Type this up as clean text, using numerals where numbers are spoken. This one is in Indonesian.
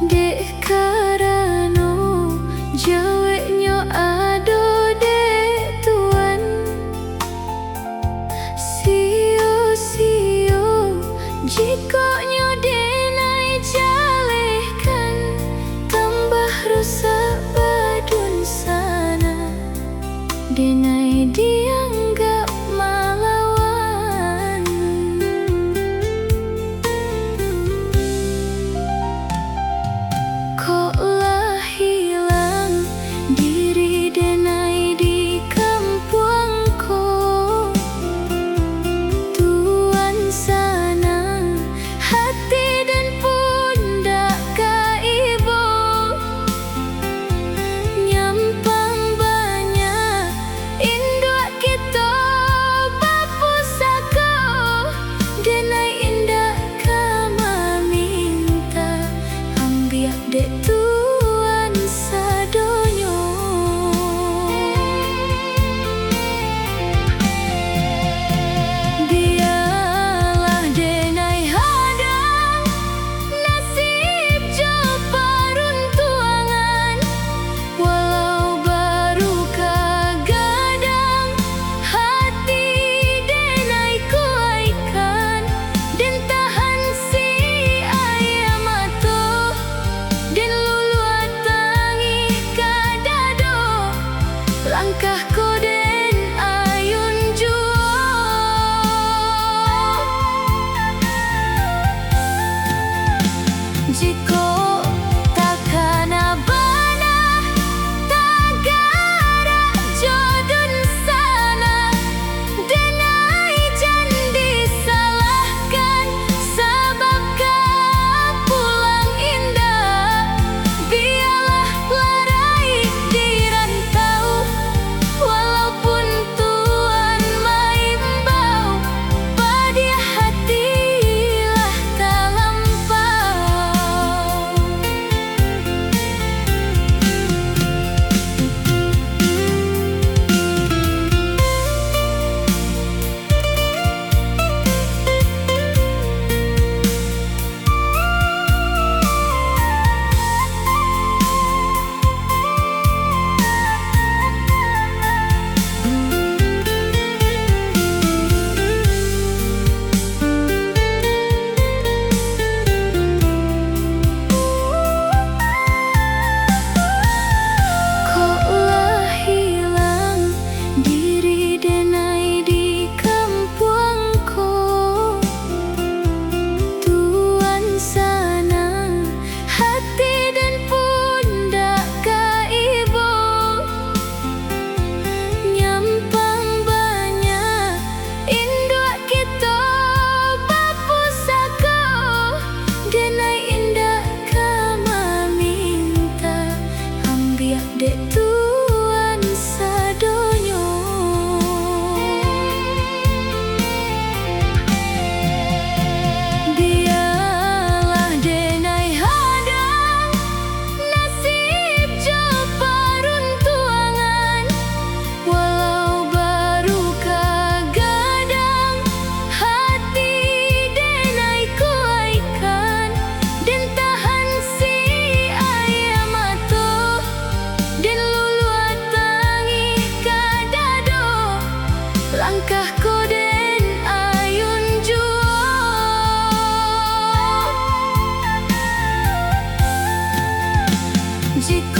Dek karano jaweknya ado dek tuan sio-sio jikoknya denai jalekan tambah rusak badun sana denai dianggap malawan. Koklah hilang diri denai di kampungku, tuan sana hati dan pundak ka ibu nyampang banyak induk kita bapusako denai indak kama minta ambiak dek tuan sadonyo. Biarlah denai hadang nasib jo peruntungan, walau baru kagadang hati denai kuaikan dan tahan si ayam atuh dan lulu tangi kadado langkahku den ayun juo. Jiko takkan abana tagara jodun sana denai jan disalahkan sebab pulang indah. Biarlah larai dirantau walaupun tuan maimbau pada hatilah tak lampau. Koklah hilang diri denai di kampungku, tuan sana hati dan pundak ka ibu nyampang banyak induk kita bapusako denai indak kama minta ambiak dek tuan sadonyo. Biarlah denai hadang nasib jo peruntungan, walau baru kagadang hati denai kuaikan dan tahan si ayam atuh dan lulu tangi kadado langkahku den ayun juo. Jika